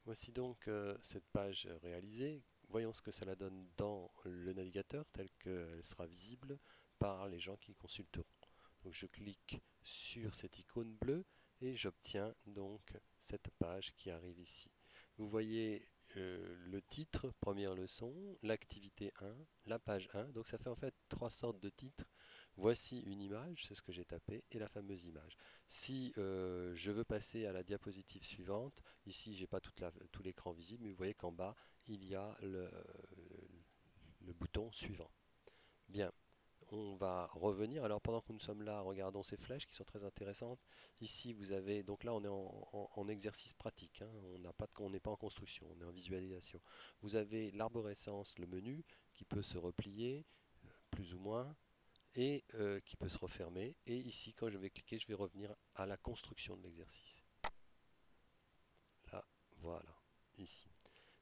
Voici donc cette page réalisée. Voyons ce que cela donne dans le navigateur tel qu'elle sera visible par les gens qui consulteront. Donc je clique sur cette icône bleue et j'obtiens donc cette page qui arrive ici. Vous voyez le titre, première leçon, l'activité 1, la page 1. Donc ça fait en fait trois sortes de titres. Voici une image, c'est ce que j'ai tapé, et la fameuse image. Si je veux passer à la diapositive suivante, ici j'ai pas tout l'écran visible, mais vous voyez qu'en bas il y a le bouton suivant. Bien, on va revenir. Alors pendant que nous sommes là, regardons ces flèches qui sont très intéressantes. Ici vous avez, donc là on est en exercice pratique, hein. On n'est pas en construction, on est en visualisation. Vous avez l'arborescence, le menu, qui peut se replier, plus ou moins, et qui peut se refermer. Et ici, quand je vais cliquer, je vais revenir à la construction de l'exercice. Là, voilà, ici.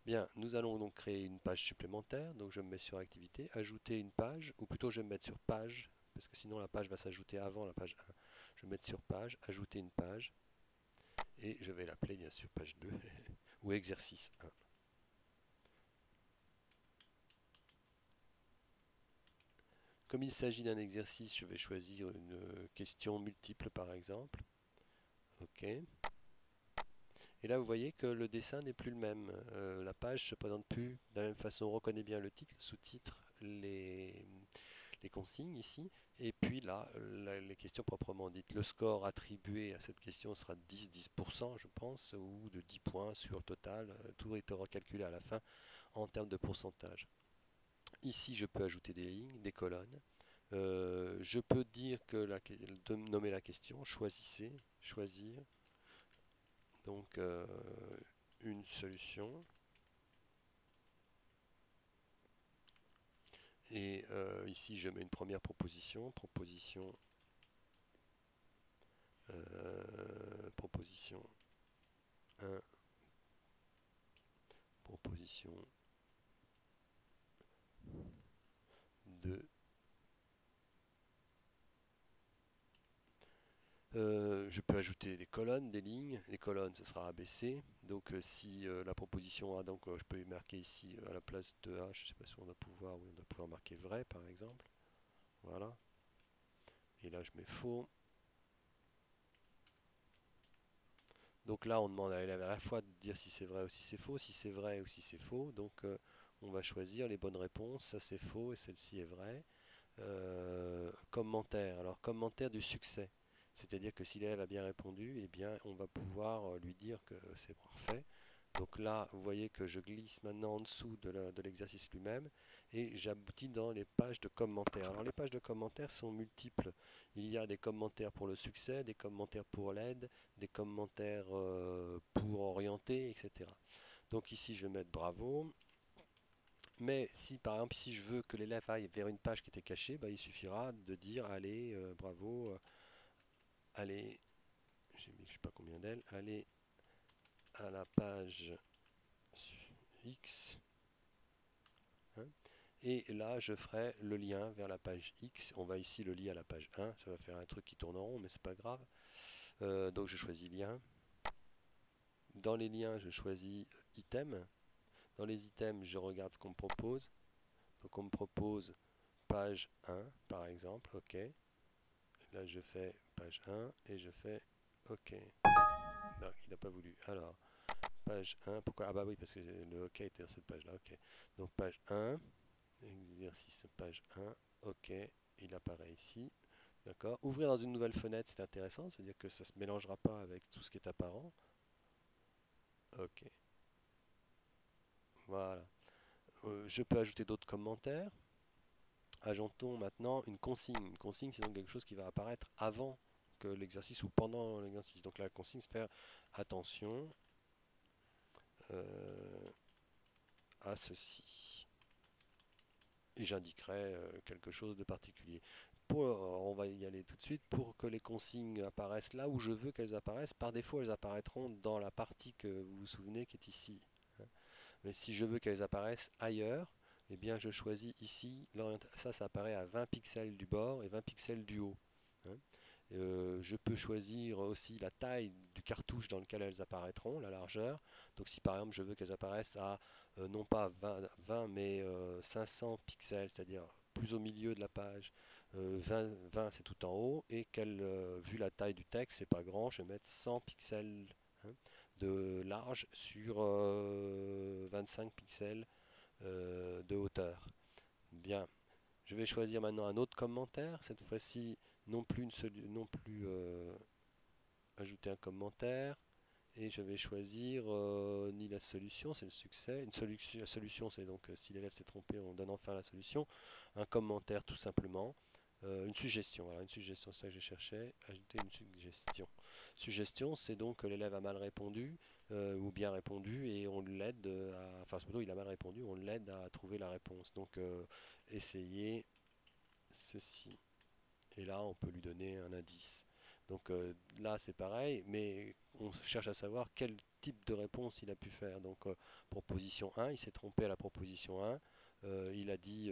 Bien, nous allons donc créer une page supplémentaire. Donc je me mets sur activité, ajouter une page, ou plutôt je vais me mettre sur page, parce que sinon la page va s'ajouter avant la page 1. Je vais me mettre sur page, ajouter une page, et je vais l'appeler bien sûr page 2, ou exercice 1. Comme il s'agit d'un exercice, je vais choisir une question multiple par exemple. OK. Et là, vous voyez que le dessin n'est plus le même. La page se présente plus de la même façon. On reconnaît bien le titre, le sous-titre, les consignes ici. Et puis là, les questions proprement dites. Le score attribué à cette question sera 10% je pense, ou de 10 points sur le total. Tout est recalculé à la fin en termes de pourcentage. Ici, je peux ajouter des lignes, des colonnes. Je peux dire que de nommer la question, choisissez, choisir. Donc, une solution. Et ici, je mets une première proposition, proposition 1, proposition 2. Je peux ajouter des colonnes, des lignes. Les colonnes, ce sera ABC. Donc si la proposition A, donc je peux marquer ici à la place de A, je ne sais pas si on doit pouvoir, oui, on doit pouvoir marquer vrai par exemple. Voilà. Et là, je mets faux. Donc là, on demande à l'élève à la fois de dire si c'est vrai ou si c'est faux, si c'est vrai ou si c'est faux. Donc on va choisir les bonnes réponses. Ça c'est faux et celle-ci est vraie. Commentaire. Alors commentaire du succès. C'est-à-dire que si l'élève a bien répondu, eh bien on va pouvoir lui dire que c'est parfait. Donc là, vous voyez que je glisse maintenant en dessous de l'exercice lui-même et j'aboutis dans les pages de commentaires. Alors les pages de commentaires sont multiples. Il y a des commentaires pour le succès, des commentaires pour l'aide, des commentaires pour orienter, etc. Donc ici, je vais mettre bravo. Mais si par exemple, si je veux que l'élève aille vers une page qui était cachée, bah, il suffira de dire allez, bravo, allez, j'ai mis je sais pas combien d'elles, allez à la page X. Hein, et là, je ferai le lien vers la page X. On va ici le lier à la page 1. Ça va faire un truc qui tourne en rond, mais c'est pas grave. Donc je choisis lien. Dans les liens, je choisis item. Dans les items, je regarde ce qu'on me propose. Donc on me propose page 1, par exemple. OK. Là, je fais page 1 et je fais OK. Non, il n'a pas voulu. Alors, page 1. Pourquoi? Ah bah oui, parce que le OK était dans cette page-là. OK. Donc page 1. Exercice page 1, OK, il apparaît ici. D'accord. Ouvrir dans une nouvelle fenêtre, c'est intéressant, ça veut dire que ça ne se mélangera pas avec tout ce qui est apparent. OK, voilà. Je peux ajouter d'autres commentaires. Ajoutons maintenant une consigne. Une consigne, c'est donc quelque chose qui va apparaître avant que l'exercice ou pendant l'exercice. Donc la consigne, c'est faire attention à ceci. Et j'indiquerai quelque chose de particulier. On va y aller tout de suite. Pour que les consignes apparaissent là où je veux qu'elles apparaissent, par défaut, elles apparaîtront dans la partie que vous vous souvenez qui est ici. Hein. Mais si je veux qu'elles apparaissent ailleurs, eh bien je choisis ici, ça apparaît à 20 pixels du bord et 20 pixels du haut. Hein. Je peux choisir aussi la taille du cartouche dans lequel elles apparaîtront, la largeur. Donc si par exemple je veux qu'elles apparaissent à non pas 20 mais 500 pixels, c'est-à-dire plus au milieu de la page, 20 c'est tout en haut, et vu la taille du texte, c'est pas grand, je vais mettre 100 pixels, hein, de large sur 25 pixels de hauteur. Bien, je vais choisir maintenant un autre commentaire, cette fois-ci non plus, ajouter un commentaire, et je vais choisir ni la solution, c'est le succès. La solution, c'est donc si l'élève s'est trompé, on donne enfin la solution. Un commentaire, tout simplement. Une suggestion, voilà, une suggestion, c'est ça que je cherchais. Ajouter une suggestion. Suggestion, c'est donc que l'élève a mal répondu ou bien répondu, et on l'aide enfin, plutôt il a mal répondu, on l'aide à trouver la réponse. Donc, essayez ceci. Et là, on peut lui donner un indice. Donc là, c'est pareil, mais on cherche à savoir quel type de réponse il a pu faire. Donc, proposition 1, il s'est trompé à la proposition 1. Il a dit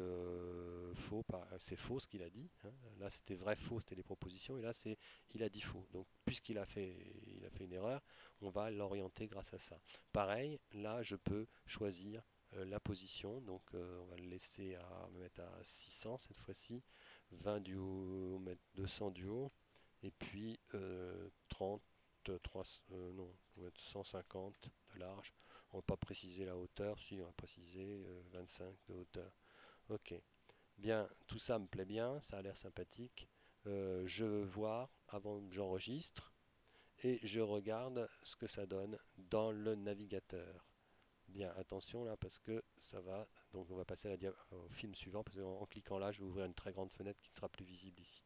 faux, c'est faux ce qu'il a dit, hein. Là, c'était vrai, faux, c'était les propositions. Et là, c'est il a dit faux. Donc, puisqu'il il a fait une erreur, on va l'orienter grâce à ça. Pareil, là, je peux choisir la position. Donc, on va le laisser mettre à 600 cette fois-ci. 20 du haut, on met 200 du haut, et puis 30, 3, non, on va mettre 150 de large. On ne va pas préciser la hauteur, si on va préciser 25 de hauteur. Ok, bien, tout ça me plaît bien, ça a l'air sympathique. Je veux voir avant que j'enregistre, et je regarde ce que ça donne dans le navigateur. Bien, attention là, parce que ça va. Donc on va passer au film suivant, parce qu'en cliquant là, je vais ouvrir une très grande fenêtre qui ne sera plus visible ici.